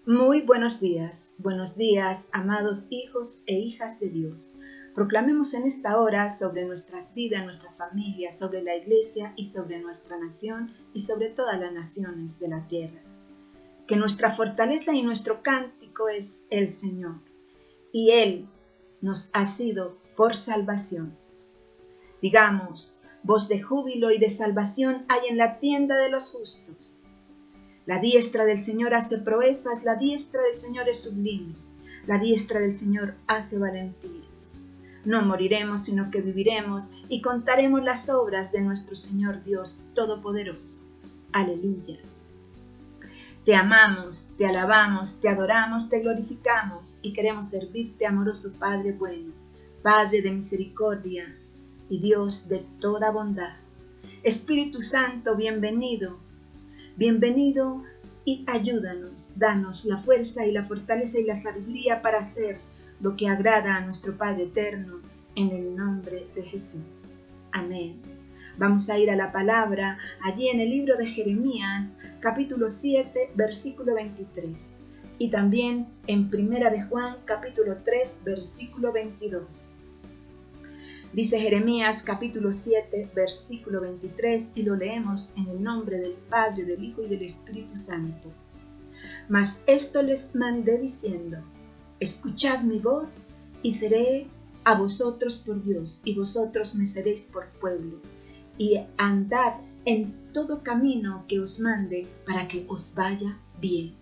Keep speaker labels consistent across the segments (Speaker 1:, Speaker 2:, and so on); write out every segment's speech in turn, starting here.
Speaker 1: Muy buenos días, amados hijos e hijas de Dios. Proclamemos en esta hora sobre nuestras vidas, nuestra familia, sobre la iglesia y sobre nuestra nación y sobre todas las naciones de la tierra. Que nuestra fortaleza y nuestro cántico es el Señor, y Él nos ha sido por salvación. Digamos, voz de júbilo y de salvación hay en la tienda de los justos. La diestra del Señor hace proezas, la diestra del Señor es sublime, la diestra del Señor hace valentías. No moriremos, sino que viviremos y contaremos las obras de nuestro Señor Dios Todopoderoso. Aleluya. Te amamos, te alabamos, te adoramos, te glorificamos y queremos servirte, amoroso Padre bueno, Padre de misericordia y Dios de toda bondad. Espíritu Santo, bienvenido. Bienvenido y ayúdanos, danos la fuerza y la fortaleza y la sabiduría para hacer lo que agrada a nuestro Padre eterno, en el nombre de Jesús. Amén. Vamos a ir a la palabra, allí en el libro de Jeremías, capítulo 7, versículo 23, y también en Primera de Juan, capítulo 3, versículo 22. Dice Jeremías capítulo 7, versículo 23, y lo leemos en el nombre del Padre, del Hijo y del Espíritu Santo. Mas esto les mandé diciendo, escuchad mi voz, y seré a vosotros por Dios, y vosotros me seréis por pueblo, y andad en todo camino que os mande, para que os vaya bien.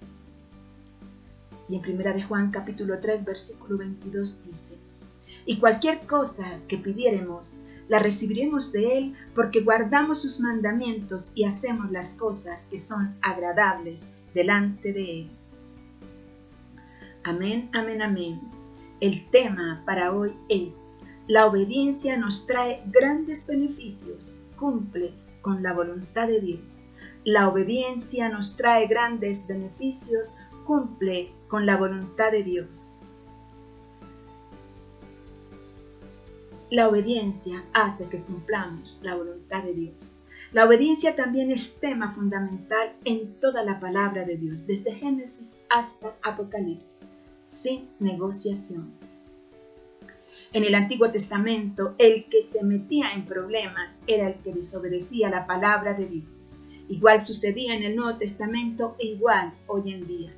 Speaker 1: Y en Primera de Juan capítulo 3, versículo 22 dice, y cualquier cosa que pidiéremos, la recibiremos de Él, porque guardamos sus mandamientos y hacemos las cosas que son agradables delante de Él. Amén, amén, amén. El tema para hoy es, la obediencia nos trae grandes beneficios, cumple con la voluntad de Dios. La obediencia nos trae grandes beneficios, cumple con la voluntad de Dios. La obediencia hace que cumplamos la voluntad de Dios. La obediencia también es tema fundamental en toda la palabra de Dios, desde Génesis hasta Apocalipsis, sin negociación. En el Antiguo Testamento, el que se metía en problemas era el que desobedecía la palabra de Dios. Igual sucedía en el Nuevo Testamento e igual hoy en día.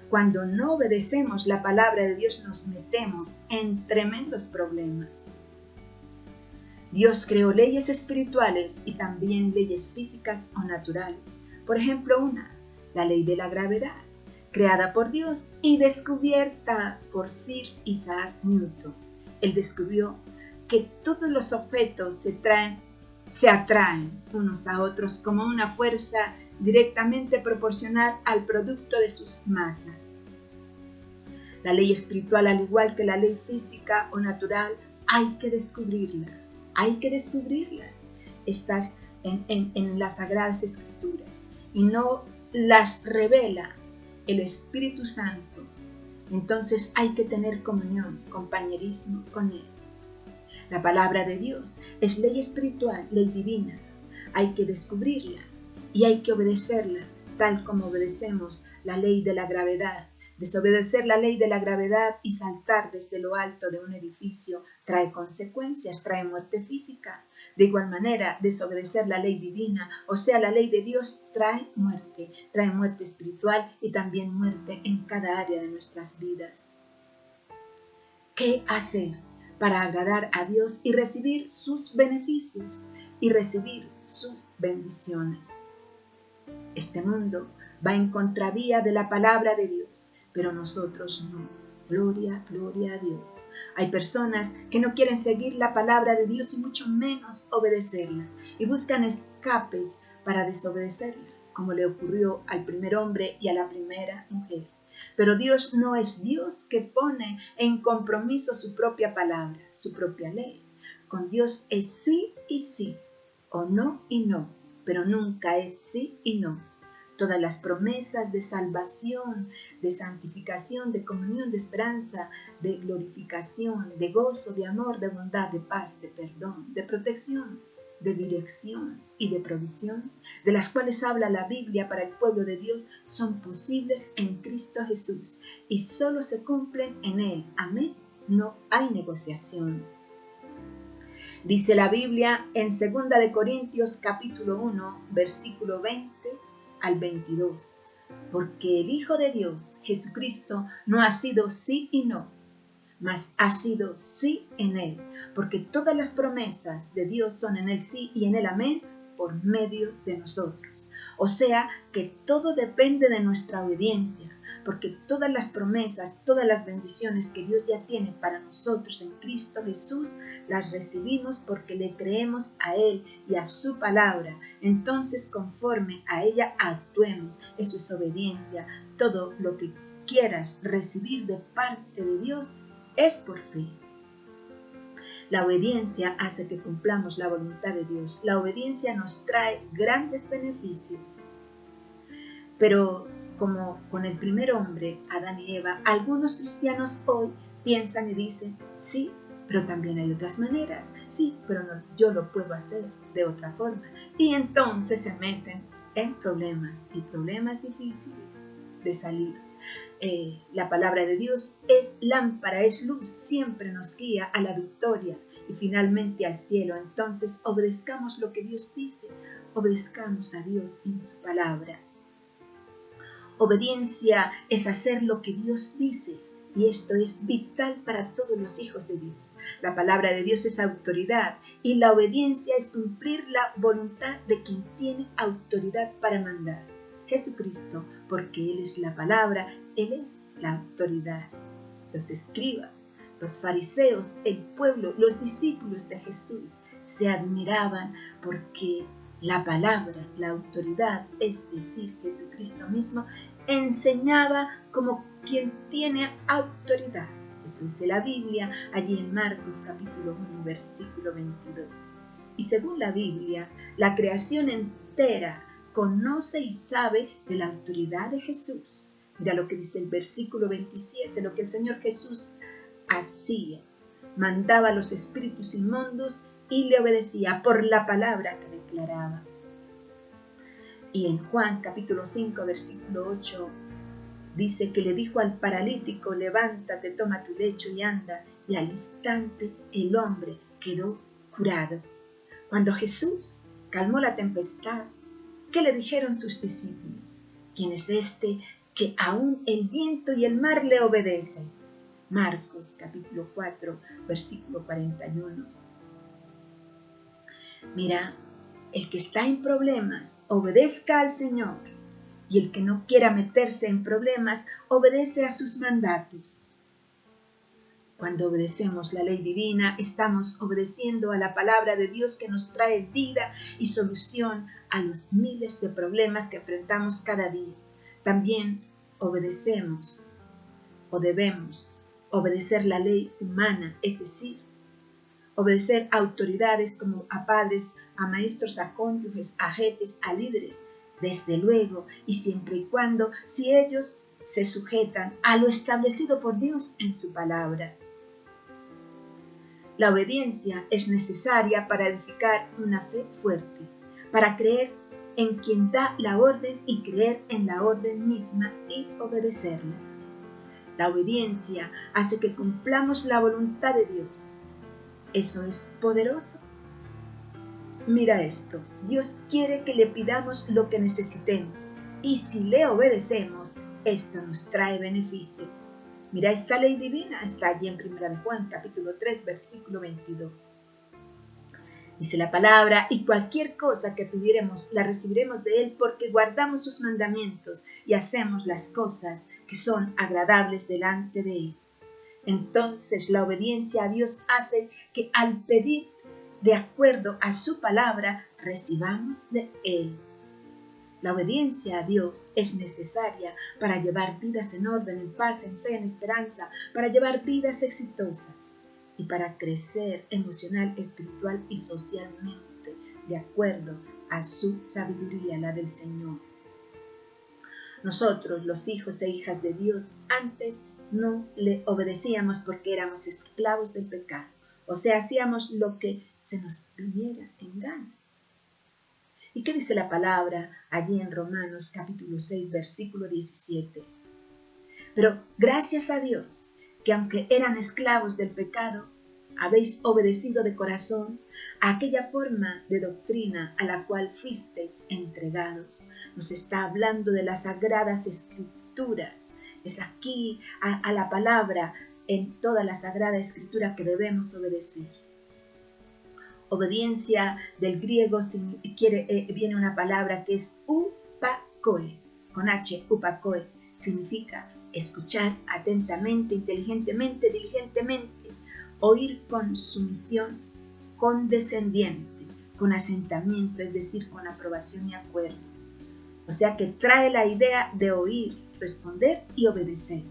Speaker 1: Cuando no obedecemos la palabra de Dios, nos metemos en tremendos problemas. Dios creó leyes espirituales y también leyes físicas o naturales. Por ejemplo, la ley de la gravedad, creada por Dios y descubierta por Sir Isaac Newton. Él descubrió que todos los objetos se atraen unos a otros como una fuerza directamente proporcional al producto de sus masas. La ley espiritual, al igual que la ley física o natural, hay que descubrirla. Hay que descubrirlas. Estás en las Sagradas Escrituras y no las revela el Espíritu Santo. Entonces hay que tener comunión, compañerismo con Él. La palabra de Dios es ley espiritual, ley divina. Hay que descubrirla y hay que obedecerla, tal como obedecemos la ley de la gravedad. Desobedecer la ley de la gravedad y saltar desde lo alto de un edificio trae consecuencias, trae muerte física. De igual manera, desobedecer la ley divina, o sea, la ley de Dios, trae muerte espiritual y también muerte en cada área de nuestras vidas. ¿Qué hacer para agradar a Dios y recibir sus beneficios y recibir sus bendiciones? Este mundo va en contravía de la palabra de Dios, pero nosotros no. Gloria, gloria a Dios. Hay personas que no quieren seguir la palabra de Dios y mucho menos obedecerla, y buscan escapes para desobedecerla, como le ocurrió al primer hombre y a la primera mujer. Pero Dios no es Dios que pone en compromiso su propia palabra, su propia ley. Con Dios es sí y sí, o no y no, pero nunca es sí y no. Todas las promesas de salvación, de santificación, de comunión, de esperanza, de glorificación, de gozo, de amor, de bondad, de paz, de perdón, de protección, de dirección y de provisión, de las cuales habla la Biblia para el pueblo de Dios, son posibles en Cristo Jesús y solo se cumplen en Él. Amén. No hay negociación. Dice la Biblia en 2 de Corintios capítulo 1, versículo 20 al 22. Porque el Hijo de Dios, Jesucristo, no ha sido sí y no, mas ha sido sí en Él, porque todas las promesas de Dios son en el sí y en el amén por medio de nosotros. O sea que todo depende de nuestra obediencia, porque todas las promesas, todas las bendiciones que Dios ya tiene para nosotros en Cristo Jesús, las recibimos porque le creemos a Él y a su palabra. Entonces, conforme a ella actuemos. Eso es obediencia. Todo lo que quieras recibir de parte de Dios es por fe. La obediencia hace que cumplamos la voluntad de Dios. La obediencia nos trae grandes beneficios. Pero como con el primer hombre, Adán y Eva, algunos cristianos hoy piensan y dicen, sí, pero también hay otras maneras. Sí, pero no, yo lo puedo hacer de otra forma. Y entonces se meten en problemas y problemas difíciles de salir. La palabra de Dios es lámpara, es luz, siempre nos guía a la victoria y finalmente al cielo. Entonces obedezcamos lo que Dios dice, obedezcamos a Dios en su palabra. Obediencia es hacer lo que Dios dice y esto es vital para todos los hijos de Dios. La palabra de Dios es autoridad y la obediencia es cumplir la voluntad de quien tiene autoridad para mandar. Jesucristo, porque Él es la palabra, Él es la autoridad. Los escribas, los fariseos, el pueblo, los discípulos de Jesús se admiraban porque la palabra, la autoridad, es decir, Jesucristo mismo, enseñaba como quien tiene autoridad. Eso dice la Biblia allí en Marcos capítulo 1, versículo 22. Y según la Biblia, la creación entera conoce y sabe de la autoridad de Jesús. Mira lo que dice el versículo 27, lo que el Señor Jesús hacía. Mandaba a los espíritus inmundos y le obedecía por la palabra que declaraba. Y en Juan capítulo 5, versículo 8, dice que le dijo al paralítico, levántate, toma tu lecho y anda. Y al instante el hombre quedó curado. Cuando Jesús calmó la tempestad, ¿qué le dijeron sus discípulos? ¿Quién es este que aún el viento y el mar le obedecen? Marcos capítulo 4, versículo 41. Mira, el que está en problemas, obedezca al Señor. Y el que no quiera meterse en problemas, obedece a sus mandatos. Cuando obedecemos la ley divina, estamos obedeciendo a la palabra de Dios que nos trae vida y solución a los miles de problemas que enfrentamos cada día. También obedecemos o debemos obedecer la ley humana, es decir, obedecer a autoridades como a padres, a maestros, a cónyuges, a jefes, a líderes, desde luego y siempre y cuando si ellos se sujetan a lo establecido por Dios en su palabra. La obediencia es necesaria para edificar una fe fuerte, para creer en quien da la orden y creer en la orden misma y obedecerla. La obediencia hace que cumplamos la voluntad de Dios. Eso es poderoso. Mira esto, Dios quiere que le pidamos lo que necesitemos y si le obedecemos, esto nos trae beneficios. Mira esta ley divina, está allí en 1 Juan capítulo 3, versículo 22. Dice la palabra, y cualquier cosa que pidiéremos la recibiremos de Él porque guardamos sus mandamientos y hacemos las cosas que son agradables delante de Él. Entonces la obediencia a Dios hace que al pedir de acuerdo a su palabra, recibamos de Él. La obediencia a Dios es necesaria para llevar vidas en orden, en paz, en fe, en esperanza, para llevar vidas exitosas y para crecer emocional, espiritual y socialmente, de acuerdo a su sabiduría, la del Señor. Nosotros, los hijos e hijas de Dios, antes no le obedecíamos porque éramos esclavos del pecado. o sea, hacíamos lo que se nos viniera en gana. ¿Y qué dice la palabra allí en Romanos capítulo 6, versículo 17? Pero gracias a Dios, que aunque eran esclavos del pecado, habéis obedecido de corazón a aquella forma de doctrina a la cual fuisteis entregados. Nos está hablando de las sagradas escrituras. Es aquí a la palabra en toda la sagrada escritura que debemos obedecer. Obediencia del griego viene una palabra que es upakoe, con H, upakoe, significa escuchar atentamente, inteligentemente, diligentemente, oír con sumisión condescendiente, con asentamiento, es decir, con aprobación y acuerdo. O sea que trae la idea de oír, responder y obedecer.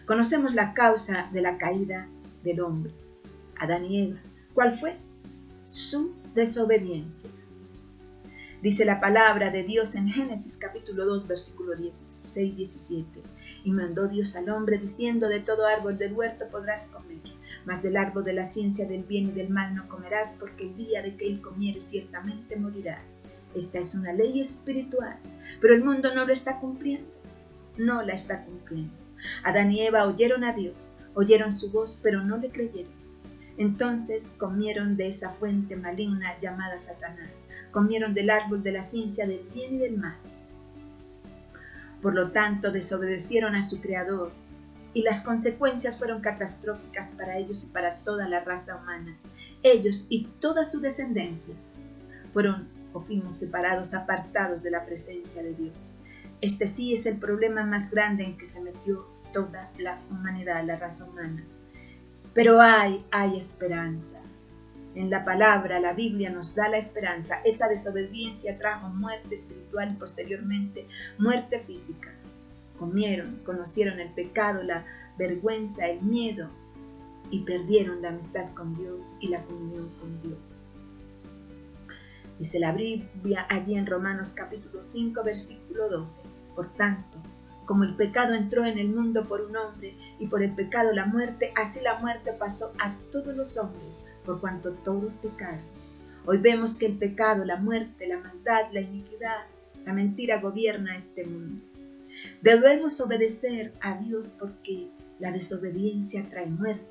Speaker 1: Conocemos la causa de la caída del hombre, Adán y Eva. ¿Cuál fue? Su desobediencia. Dice la palabra de Dios en Génesis capítulo 2, versículo 16-17. Y mandó Dios al hombre diciendo: de todo árbol del huerto podrás comer, mas del árbol de la ciencia del bien y del mal no comerás, porque el día de que él comieres ciertamente morirás. Esta es una ley espiritual, pero el mundo no lo está cumpliendo. No la está cumpliendo. Adán y Eva oyeron a Dios, oyeron su voz, pero no le creyeron. Entonces comieron de esa fuente maligna llamada Satanás, comieron del árbol de la ciencia del bien y del mal. Por lo tanto, desobedecieron a su Creador, y las consecuencias fueron catastróficas para ellos y para toda la raza humana. Ellos y toda su descendencia fuimos separados, apartados de la presencia de Dios. Este sí es el problema más grande en que se metió toda la humanidad, la raza humana. Pero hay esperanza. En la palabra, la Biblia nos da la esperanza. Esa desobediencia trajo muerte espiritual y posteriormente muerte física. Conocieron el pecado, la vergüenza, el miedo y perdieron la amistad con Dios y la comunión con Dios. Dice la Biblia allí en Romanos capítulo 5, versículo 12. Por tanto, como el pecado entró en el mundo por un hombre, y por el pecado la muerte, así la muerte pasó a todos los hombres, por cuanto todos pecaron. Hoy vemos que el pecado, la muerte, la maldad, la iniquidad, la mentira gobierna este mundo. Debemos obedecer a Dios porque la desobediencia trae muerte,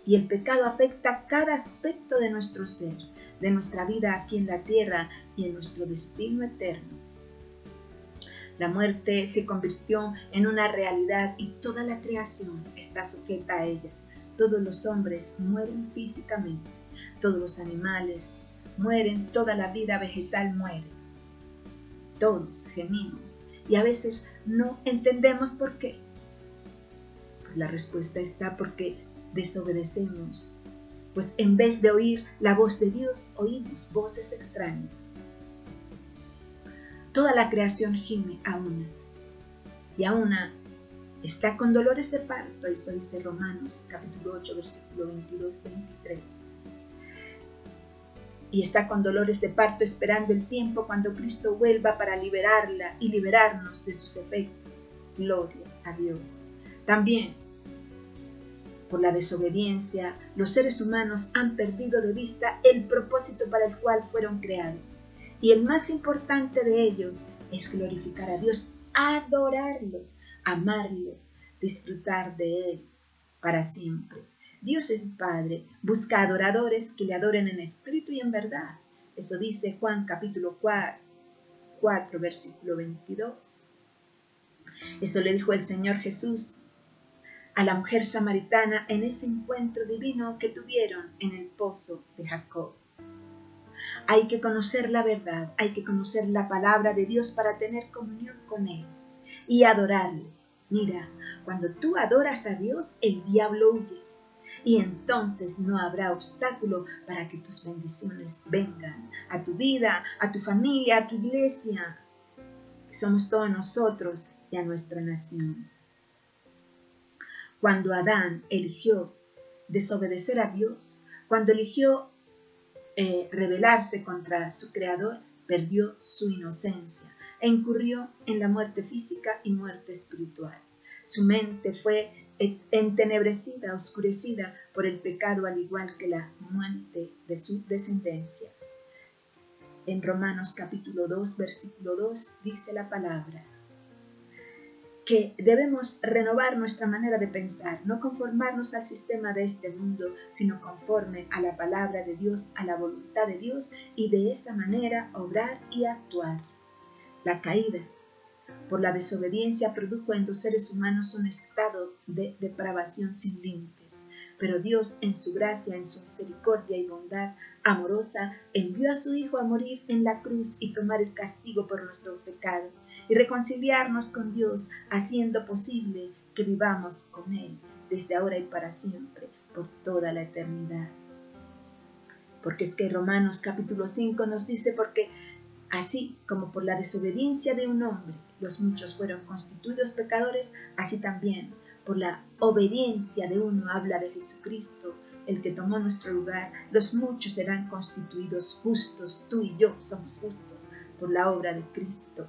Speaker 1: y el pecado afecta cada aspecto de nuestro ser, de nuestra vida aquí en la tierra y en nuestro destino eterno. La muerte se convirtió en una realidad y toda la creación está sujeta a ella. Todos los hombres mueren físicamente, todos los animales mueren, toda la vida vegetal muere. Todos gemimos y a veces no entendemos por qué. La respuesta está porque desobedecemos, pues en vez de oír la voz de Dios, oímos voces extrañas. Toda la creación gime a una, y a una está con dolores de parto, eso dice Romanos capítulo 8, versículo 22-23. Y está con dolores de parto esperando el tiempo cuando Cristo vuelva para liberarla y liberarnos de sus efectos. Gloria a Dios. También, por la desobediencia, los seres humanos han perdido de vista el propósito para el cual fueron creados. Y el más importante de ellos es glorificar a Dios, adorarlo, amarlo, disfrutar de Él para siempre. Dios es Padre, busca adoradores que le adoren en espíritu y en verdad. Eso dice Juan capítulo 4, versículo 22. Eso le dijo el Señor Jesús a la mujer samaritana en ese encuentro divino que tuvieron en el pozo de Jacob. Hay que conocer la verdad, hay que conocer la palabra de Dios para tener comunión con Él y adorarle. Mira, cuando tú adoras a Dios, el diablo huye y entonces no habrá obstáculo para que tus bendiciones vengan a tu vida, a tu familia, a tu iglesia, que somos todos nosotros y a nuestra nación. Cuando Adán eligió desobedecer a Dios, cuando eligió rebelarse contra su Creador, perdió su inocencia e incurrió en la muerte física y muerte espiritual. Su mente fue entenebrecida, oscurecida por el pecado, al igual que la muerte de su descendencia. En Romanos capítulo 2, versículo 2 dice la palabra que debemos renovar nuestra manera de pensar, no conformarnos al sistema de este mundo, sino conforme a la palabra de Dios, a la voluntad de Dios, y de esa manera obrar y actuar. La caída por la desobediencia produjo en los seres humanos un estado de depravación sin límites, pero Dios, en su gracia, en su misericordia y bondad amorosa, envió a su Hijo a morir en la cruz y tomar el castigo por nuestro pecado, y reconciliarnos con Dios, haciendo posible que vivamos con Él desde ahora y para siempre, por toda la eternidad. Porque es que Romanos capítulo 5 nos dice, porque así como por la desobediencia de un hombre los muchos fueron constituidos pecadores, así también por la obediencia de uno, habla de Jesucristo, el que tomó nuestro lugar, los muchos serán constituidos justos. Tú y yo somos justos por la obra de Cristo.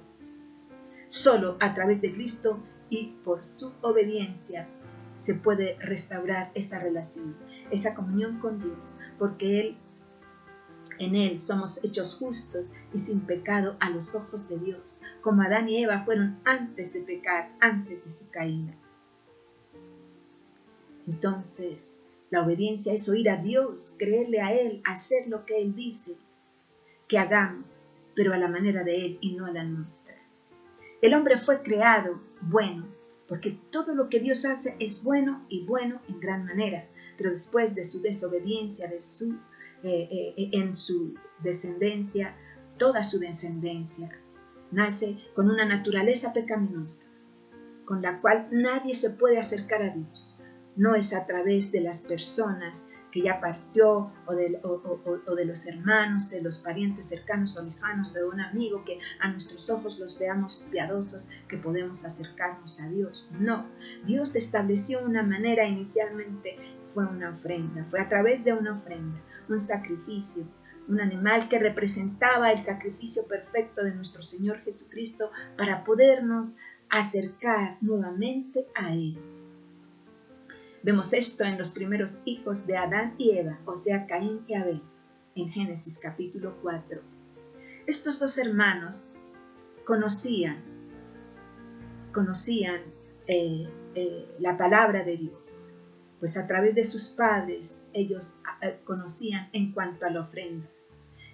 Speaker 1: Solo a través de Cristo y por su obediencia se puede restaurar esa relación, esa comunión con Dios, porque en Él somos hechos justos y sin pecado a los ojos de Dios, como Adán y Eva fueron antes de pecar, antes de su caída. Entonces, la obediencia es oír a Dios, creerle a Él, hacer lo que Él dice que hagamos, pero a la manera de Él y no a la nuestra. El hombre fue creado bueno, porque todo lo que Dios hace es bueno y bueno en gran manera, pero después de su desobediencia, en su descendencia, toda su descendencia nace con una naturaleza pecaminosa, con la cual nadie se puede acercar a Dios. No es a través de las personas que ya partió, o de los hermanos, de los parientes cercanos o lejanos, de un amigo que a nuestros ojos los veamos piadosos, que podemos acercarnos a Dios. No, Dios estableció una manera inicialmente, fue una ofrenda, fue a través de una ofrenda, un sacrificio, un animal que representaba el sacrificio perfecto de nuestro Señor Jesucristo para podernos acercar nuevamente a Él. Vemos esto en los primeros hijos de Adán y Eva, o sea, Caín y Abel, en Génesis capítulo 4. Estos dos hermanos conocían la palabra de Dios, pues a través de sus padres ellos conocían en cuanto a la ofrenda.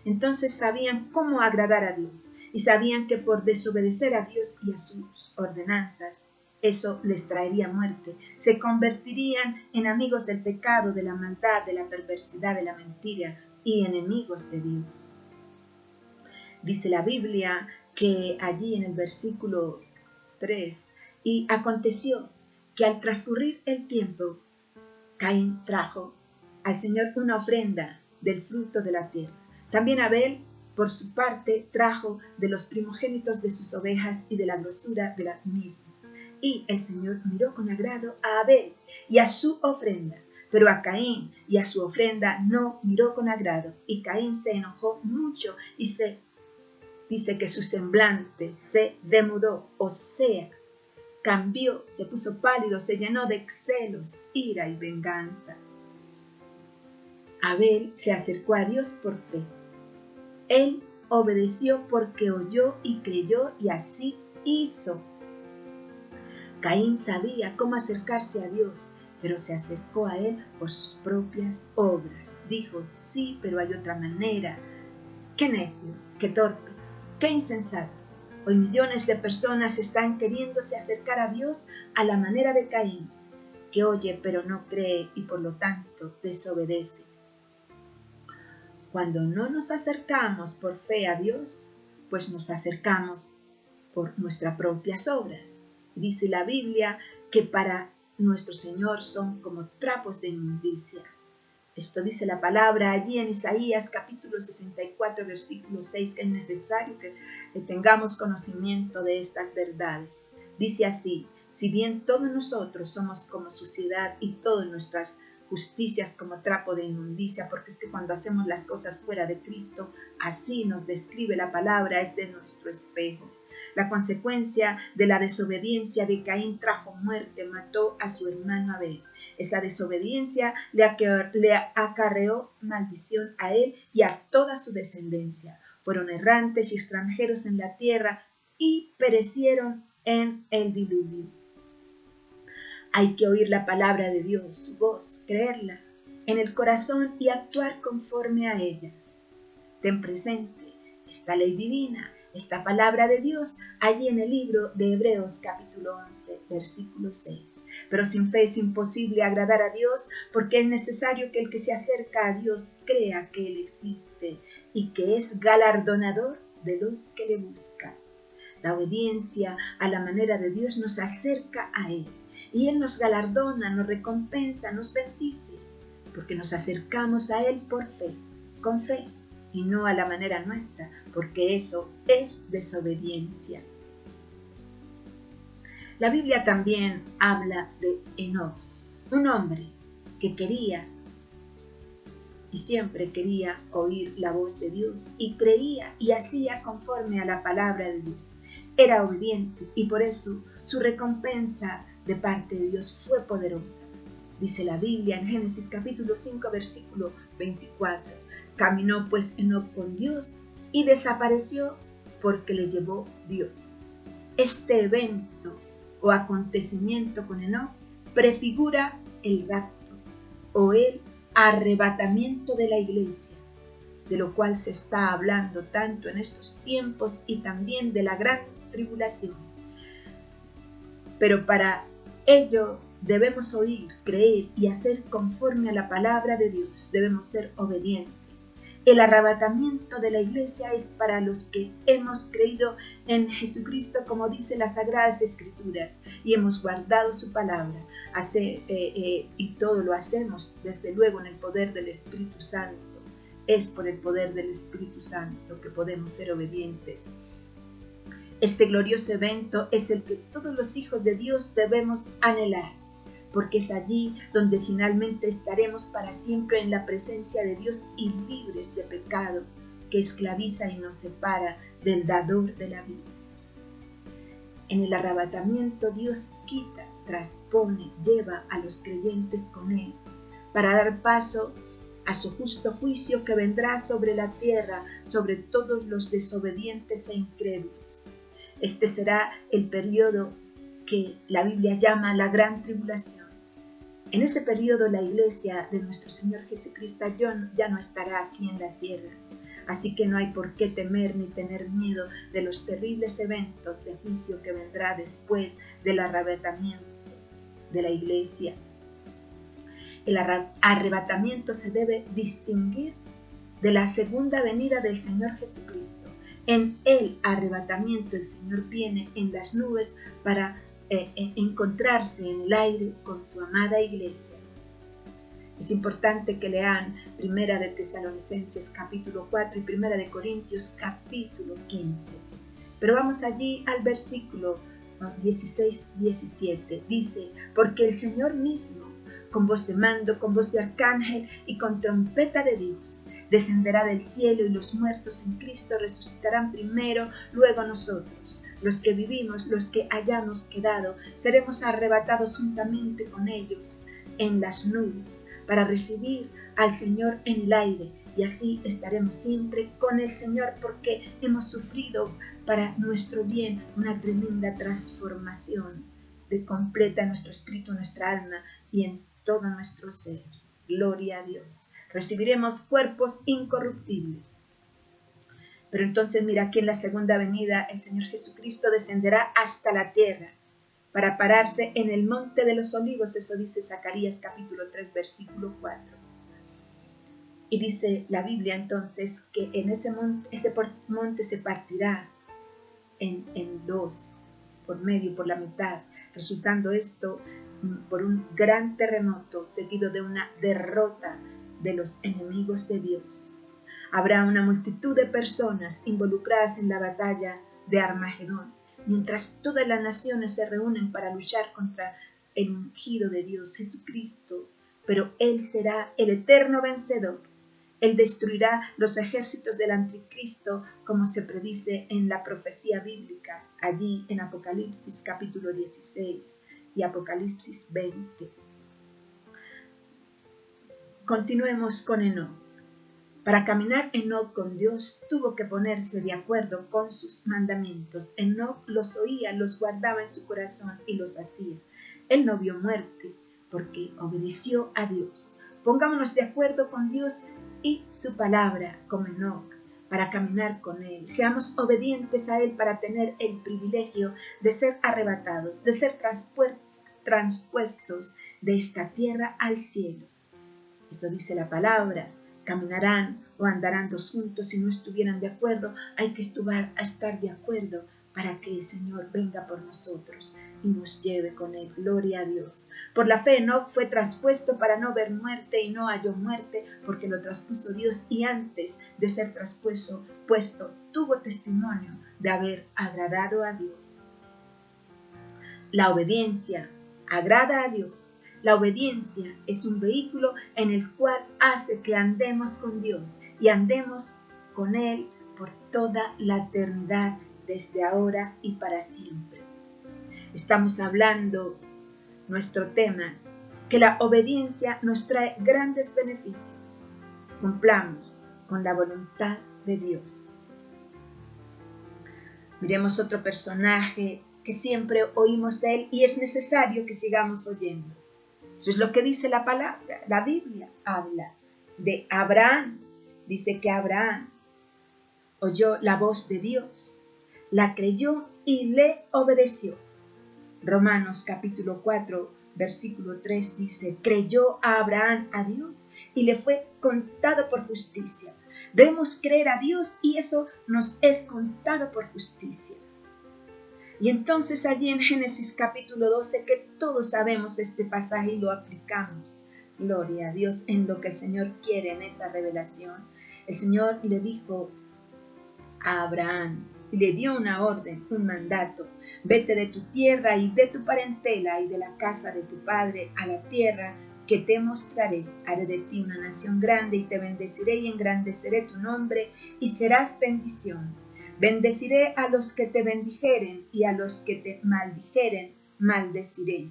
Speaker 1: Entonces sabían cómo agradar a Dios y sabían que por desobedecer a Dios y a sus ordenanzas, eso les traería muerte. Se convertirían en amigos del pecado, de la maldad, de la perversidad, de la mentira y enemigos de Dios. Dice la Biblia que allí en el versículo 3, y aconteció que al transcurrir el tiempo, Caín trajo al Señor una ofrenda del fruto de la tierra. También Abel, por su parte, trajo de los primogénitos de sus ovejas y de la grosura de las mismas. Y el Señor miró con agrado a Abel y a su ofrenda, pero a Caín y a su ofrenda no miró con agrado. Y Caín se enojó mucho y dice que su semblante se demudó, o sea, cambió, se puso pálido, se llenó de celos, ira y venganza. Abel se acercó a Dios por fe. Él obedeció porque oyó y creyó, y así hizo. Caín sabía cómo acercarse a Dios, pero se acercó a Él por sus propias obras. Dijo, sí, pero hay otra manera. Qué necio, qué torpe, qué insensato. Hoy millones de personas están queriéndose acercar a Dios a la manera de Caín, que oye pero no cree y por lo tanto desobedece. Cuando no nos acercamos por fe a Dios, pues nos acercamos por nuestras propias obras. Dice la Biblia que para nuestro Señor son como trapos de inmundicia. Esto dice la palabra allí en Isaías capítulo 64, versículo 6, que es necesario que tengamos conocimiento de estas verdades. Dice así, si bien todos nosotros somos como suciedad y todas nuestras justicias como trapo de inmundicia, porque es que cuando hacemos las cosas fuera de Cristo, así nos describe la palabra, ese es nuestro espejo. La consecuencia de la desobediencia de Caín trajo muerte, mató a su hermano Abel. Esa desobediencia le acarreó maldición a él y a toda su descendencia. Fueron errantes y extranjeros en la tierra y perecieron en el diluvio. Hay que oír la palabra de Dios, su voz, creerla en el corazón y actuar conforme a ella. Ten presente esta ley divina, esta palabra de Dios, allí en el libro de Hebreos capítulo 11, versículo 6. Pero sin fe es imposible agradar a Dios, porque es necesario que el que se acerca a Dios crea que Él existe y que es galardonador de los que le buscan. La obediencia a la manera de Dios nos acerca a Él, y Él nos galardona, nos recompensa, nos bendice, porque nos acercamos a Él por fe, con fe, y no a la manera nuestra, porque eso es desobediencia. La Biblia también habla de Enoc, un hombre que quería y siempre quería oír la voz de Dios y creía y hacía conforme a la palabra de Dios. Era obediente y por eso su recompensa de parte de Dios fue poderosa. Dice la Biblia en Génesis capítulo 5 versículo 24. Caminó pues Enoc con Dios y desapareció porque le llevó Dios. Este evento o acontecimiento con Enoc prefigura el rapto o el arrebatamiento de la iglesia, de lo cual se está hablando tanto en estos tiempos y también de la gran tribulación. Pero para ello debemos oír, creer y hacer conforme a la palabra de Dios. Debemos ser obedientes. El arrebatamiento de la iglesia es para los que hemos creído en Jesucristo, como dice las Sagradas Escrituras, y hemos guardado su palabra. Y todo lo hacemos, desde luego, en el poder del Espíritu Santo. Es por el poder del Espíritu Santo que podemos ser obedientes. Este glorioso evento es el que todos los hijos de Dios debemos anhelar, porque es allí donde finalmente estaremos para siempre en la presencia de Dios y libres de pecado que esclaviza y nos separa del dador de la vida. En el arrebatamiento Dios quita, traspone, lleva a los creyentes con Él para dar paso a su justo juicio que vendrá sobre la tierra, sobre todos los desobedientes e incrédulos. Este será el periodo que la Biblia llama la gran tribulación. En ese periodo la iglesia de nuestro Señor Jesucristo ya no estará aquí en la tierra, así que no hay por qué temer ni tener miedo de los terribles eventos de juicio que vendrá después del arrebatamiento de la iglesia. El arrebatamiento se debe distinguir de la segunda venida del Señor Jesucristo. En el arrebatamiento el Señor viene en las nubes para encontrarse en el aire con su amada iglesia. Es importante que lean Primera de Tesalonicenses capítulo 4 y Primera de Corintios capítulo 15. Pero vamos allí al versículo 16-17. Dice, porque el Señor mismo, con voz de mando, con voz de arcángel y con trompeta de Dios, descenderá del cielo y los muertos en Cristo resucitarán primero, luego nosotros. Los que vivimos, los que hayamos quedado, seremos arrebatados juntamente con ellos en las nubes para recibir al Señor en el aire y así estaremos siempre con el Señor porque hemos sufrido para nuestro bien una tremenda transformación de completa en nuestro espíritu, nuestra alma y en todo nuestro ser. Gloria a Dios. Recibiremos cuerpos incorruptibles. Pero entonces mira que en la segunda venida el Señor Jesucristo descenderá hasta la tierra para pararse en el monte de los olivos. Eso dice Zacarías capítulo 3 versículo 4. Y dice la Biblia entonces que en ese monte se partirá en dos, por medio, por la mitad, resultando esto por un gran terremoto seguido de una derrota de los enemigos de Dios. Habrá una multitud de personas involucradas en la batalla de Armagedón, mientras todas las naciones se reúnen para luchar contra el ungido de Dios, Jesucristo, pero Él será el eterno vencedor. Él destruirá los ejércitos del anticristo, como se predice en la profecía bíblica, allí en Apocalipsis capítulo 16 y Apocalipsis 20. Continuemos con Enoc. Para caminar Enoc con Dios, tuvo que ponerse de acuerdo con sus mandamientos. Enoc los oía, los guardaba en su corazón y los hacía. Él no vio muerte, porque obedeció a Dios. Pongámonos de acuerdo con Dios y su palabra, como Enoc, para caminar con Él. Seamos obedientes a Él para tener el privilegio de ser arrebatados, de ser transpuestos de esta tierra al cielo. Eso dice la palabra. Caminarán o andarán dos juntos si no estuvieran de acuerdo. Hay que estar de acuerdo para que el Señor venga por nosotros y nos lleve con Él. Gloria a Dios. Por la fe Enoc fue traspuesto para no ver muerte y no halló muerte porque lo traspuso Dios, y antes de ser traspuesto tuvo testimonio de haber agradado a Dios. La obediencia agrada a Dios. La obediencia es un vehículo en el cual hace que andemos con Dios y andemos con Él por toda la eternidad, desde ahora y para siempre. Estamos hablando, nuestro tema, que la obediencia nos trae grandes beneficios. Cumplamos con la voluntad de Dios. Miremos otro personaje que siempre oímos de él y es necesario que sigamos oyendo. Eso es lo que dice la palabra. La Biblia habla de Abraham. Dice que Abraham oyó la voz de Dios, la creyó y le obedeció. Romanos capítulo 4, versículo 3 dice, creyó a Abraham a Dios y le fue contado por justicia. Debemos creer a Dios y eso nos es contado por justicia. Y entonces allí en Génesis capítulo 12, que todos sabemos este pasaje y lo aplicamos, gloria a Dios, en lo que el Señor quiere en esa revelación. El Señor le dijo a Abraham, y le dio una orden, un mandato: vete de tu tierra y de tu parentela y de la casa de tu padre a la tierra que te mostraré. Haré de ti una nación grande y te bendeciré y engrandeceré tu nombre y serás bendición. Bendeciré a los que te bendijeren y a los que te maldijeren, maldeciré.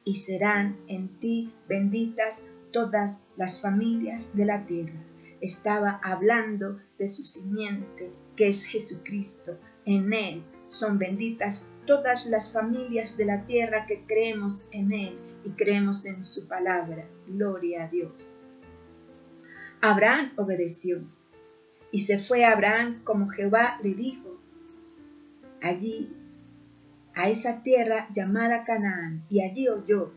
Speaker 1: Y serán en ti benditas todas las familias de la tierra. Estaba hablando de su simiente, que es Jesucristo. En Él son benditas todas las familias de la tierra que creemos en Él y creemos en su palabra. Gloria a Dios. Abraham obedeció. Y se fue Abraham como Jehová le dijo, allí, a esa tierra llamada Canaán, y allí oyó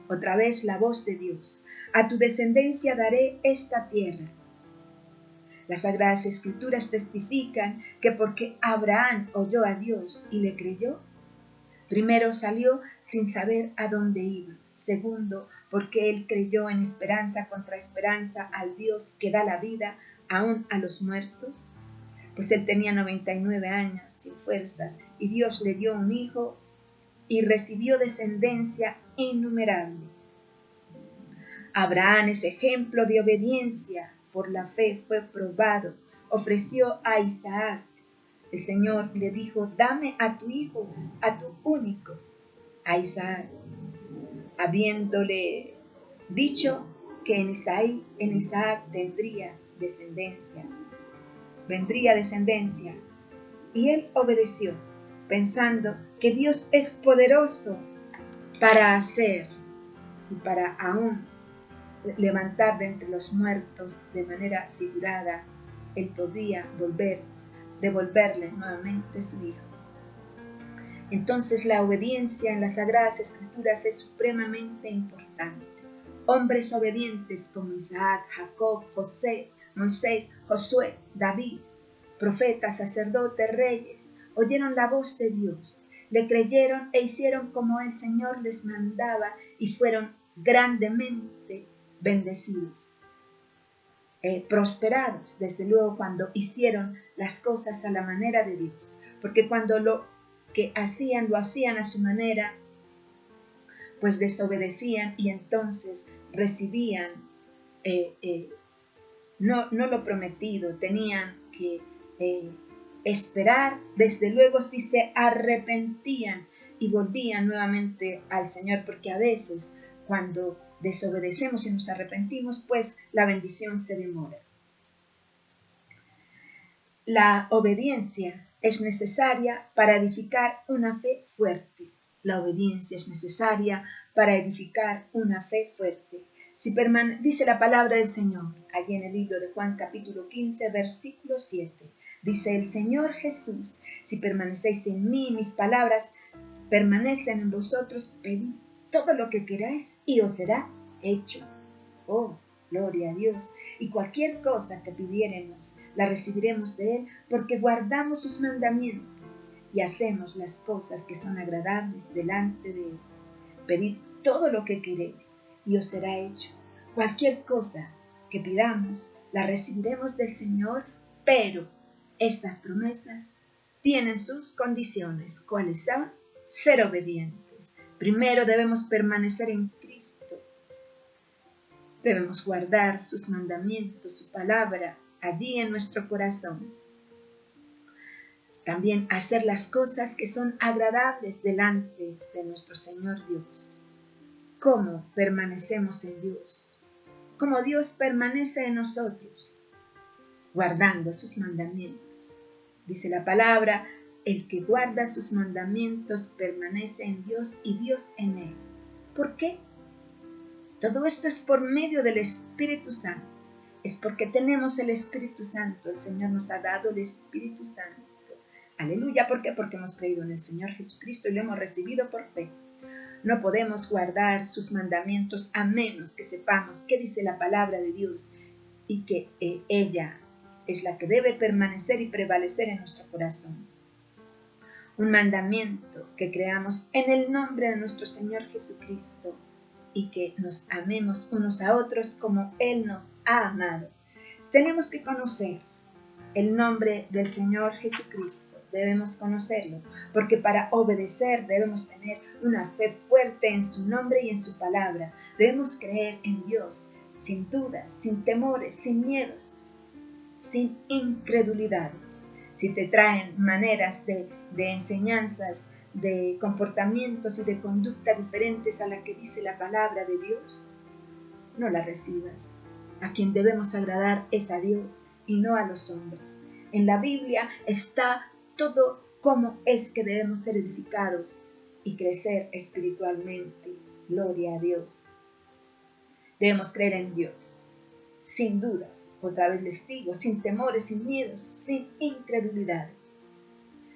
Speaker 1: otra vez la voz de Dios: a tu descendencia daré esta tierra. Las Sagradas Escrituras testifican que porque Abraham oyó a Dios y le creyó, primero salió sin saber a dónde iba. Segundo, porque él creyó en esperanza contra esperanza al Dios que da la vida aún a los muertos, pues él tenía 99 años sin fuerzas y Dios le dio un hijo y recibió descendencia innumerable. Abraham es ejemplo de obediencia, por la fe fue probado, ofreció a Isaac. El Señor le dijo: dame a tu hijo, a tu único, a Isaac, habiéndole dicho que en Isaac vendría descendencia, y él obedeció, pensando que Dios es poderoso para hacer y para aún levantar de entre los muertos de manera figurada. Él podía devolverle nuevamente su hijo. Entonces la obediencia en las Sagradas Escrituras es supremamente importante. Hombres obedientes como Isaac, Jacob, José, Moisés, Josué, David, profetas, sacerdotes, reyes, oyeron la voz de Dios, le creyeron e hicieron como el Señor les mandaba y fueron grandemente bendecidos, prosperados, desde luego, cuando hicieron las cosas a la manera de Dios, porque cuando lo hacían a su manera, pues desobedecían y entonces recibían no lo prometido, tenían que esperar, desde luego, si se arrepentían y volvían nuevamente al Señor, porque a veces cuando desobedecemos y nos arrepentimos, pues la bendición se demora. La obediencia es necesaria para edificar una fe fuerte. La obediencia es necesaria para edificar una fe fuerte. Dice la palabra del Señor, allí en el libro de Juan capítulo 15, versículo 7. Dice el Señor Jesús, si permanecéis en mí, mis palabras permanecen en vosotros, pedid todo lo que queráis y os será hecho. Oh, gloria a Dios. Y cualquier cosa que pidiéremos, la recibiremos de Él, porque guardamos sus mandamientos y hacemos las cosas que son agradables delante de Él. Pedid todo lo que queréis y os será hecho. Cualquier cosa que pidamos, la recibiremos del Señor, pero estas promesas tienen sus condiciones. ¿Cuáles son? Ser obedientes. Primero debemos permanecer en Cristo. Debemos guardar sus mandamientos, su palabra, allí en nuestro corazón. También hacer las cosas que son agradables delante de nuestro Señor Dios. ¿Cómo permanecemos en Dios? ¿Cómo Dios permanece en nosotros? Guardando sus mandamientos. Dice la palabra, el que guarda sus mandamientos permanece en Dios y Dios en él. ¿Por qué? Todo esto es por medio del Espíritu Santo. Es porque tenemos el Espíritu Santo. El Señor nos ha dado el Espíritu Santo. Aleluya. ¿Por qué? Porque hemos creído en el Señor Jesucristo y lo hemos recibido por fe. No podemos guardar sus mandamientos a menos que sepamos qué dice la palabra de Dios y que ella es la que debe permanecer y prevalecer en nuestro corazón. Un mandamiento que creamos en el nombre de nuestro Señor Jesucristo y que nos amemos unos a otros como Él nos ha amado. Tenemos que conocer el nombre del Señor Jesucristo. Debemos conocerlo, porque para obedecer debemos tener una fe fuerte en su nombre y en su palabra. Debemos creer en Dios, sin dudas, sin temores, sin miedos, sin incredulidades. Si te traen maneras de enseñanzas, de comportamientos y de conducta diferentes a la que dice la palabra de Dios, no la recibas. A quien debemos agradar es a Dios y no a los hombres. En la Biblia está todo cómo es que debemos ser edificados y crecer espiritualmente. Gloria a Dios. Debemos creer en Dios, sin dudas, otra vez les digo, sin temores, sin miedos, sin incredulidades.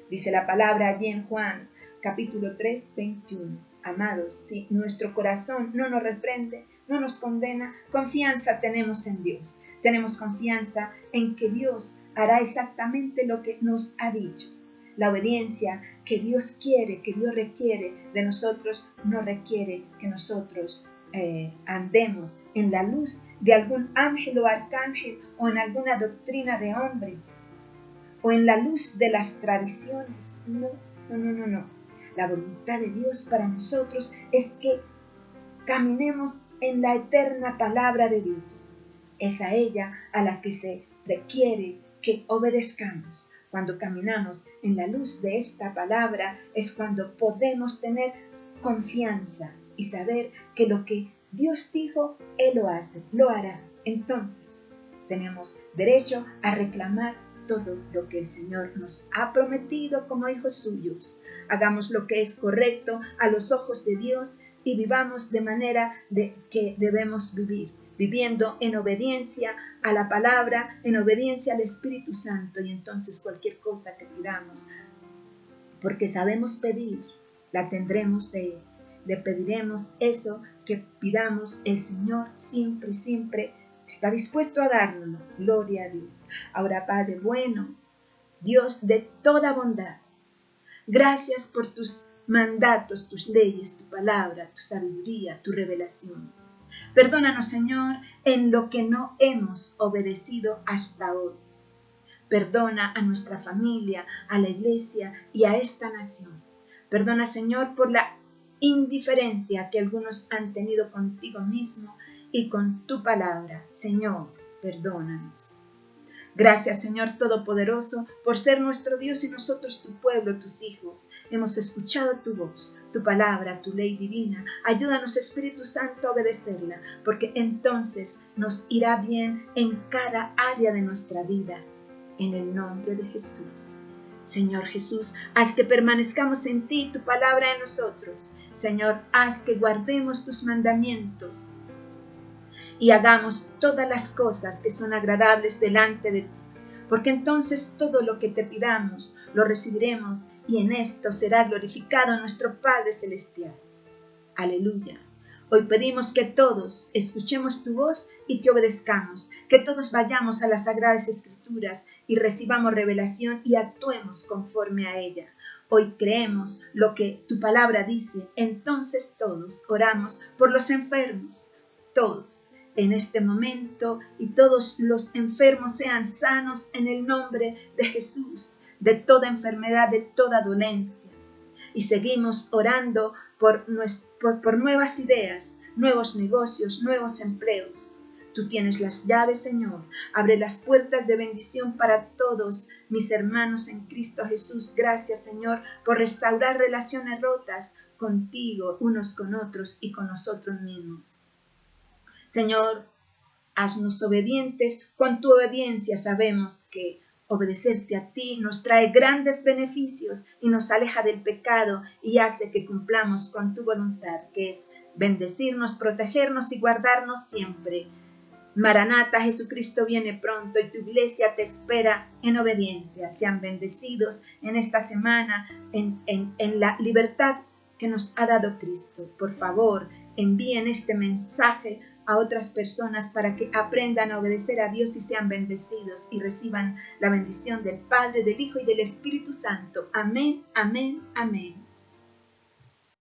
Speaker 1: Dice la palabra allí en Juan, capítulo 3, 21. Amados, si nuestro corazón no nos reprende, no nos condena, confianza tenemos en Dios. Tenemos confianza en que Dios hará exactamente lo que nos ha dicho. La obediencia que Dios quiere, que Dios requiere de nosotros, no requiere que nosotros andemos en la luz de algún ángel o arcángel o en alguna doctrina de hombres o en la luz de las tradiciones. No. La voluntad de Dios para nosotros es que caminemos en la eterna palabra de Dios. Es a ella a la que se requiere que obedezcamos. Cuando caminamos en la luz de esta palabra es cuando podemos tener confianza y saber que lo que Dios dijo, Él lo hace, lo hará. Entonces, tenemos derecho a reclamar todo lo que el Señor nos ha prometido como hijos suyos. Hagamos lo que es correcto a los ojos de Dios y vivamos de manera que debemos vivir, viviendo en obediencia a la palabra, en obediencia al Espíritu Santo, y entonces cualquier cosa que pidamos, porque sabemos pedir, la tendremos de Él. Le pediremos eso que pidamos, el Señor siempre está dispuesto a dárnoslo. Gloria a Dios. Ahora, Padre bueno, Dios de toda bondad, gracias por tus mandatos, tus leyes, tu palabra, tu sabiduría, tu revelación. Perdónanos, Señor, en lo que no hemos obedecido hasta hoy. Perdona a nuestra familia, a la iglesia y a esta nación. Perdona, Señor, por la indiferencia que algunos han tenido contigo mismo y con tu palabra. Señor, perdónanos. Gracias, Señor Todopoderoso, por ser nuestro Dios y nosotros tu pueblo, tus hijos. Hemos escuchado tu voz, tu palabra, tu ley divina. Ayúdanos, Espíritu Santo, a obedecerla, porque entonces nos irá bien en cada área de nuestra vida. En el nombre de Jesús. Señor Jesús, haz que permanezcamos en ti, tu palabra en nosotros. Señor, haz que guardemos tus mandamientos y hagamos todas las cosas que son agradables delante de ti, porque entonces todo lo que te pidamos lo recibiremos y en esto será glorificado nuestro Padre Celestial. Aleluya. Hoy pedimos que todos escuchemos tu voz y te obedezcamos, que todos vayamos a las Sagradas Escrituras y recibamos revelación y actuemos conforme a ella. Hoy creemos lo que tu palabra dice, entonces todos oramos por los enfermos, todos en este momento, y todos los enfermos sean sanos en el nombre de Jesús, de toda enfermedad, de toda dolencia. Y seguimos orando por nuevas ideas, nuevos negocios, nuevos empleos. Tú tienes las llaves, Señor. Abre las puertas de bendición para todos mis hermanos en Cristo Jesús. Gracias, Señor, por restaurar relaciones rotas contigo, unos con otros y con nosotros mismos. Señor, haznos obedientes. Con tu obediencia sabemos que obedecerte a ti nos trae grandes beneficios y nos aleja del pecado y hace que cumplamos con tu voluntad, que es bendecirnos, protegernos y guardarnos siempre. Maranata, Jesucristo viene pronto y tu iglesia te espera en obediencia. Sean bendecidos en esta semana, en la libertad que nos ha dado Cristo. Por favor, envíen este mensaje a otras personas para que aprendan a obedecer a Dios y sean bendecidos y reciban la bendición del Padre, del Hijo y del Espíritu Santo. Amén, amén, amén.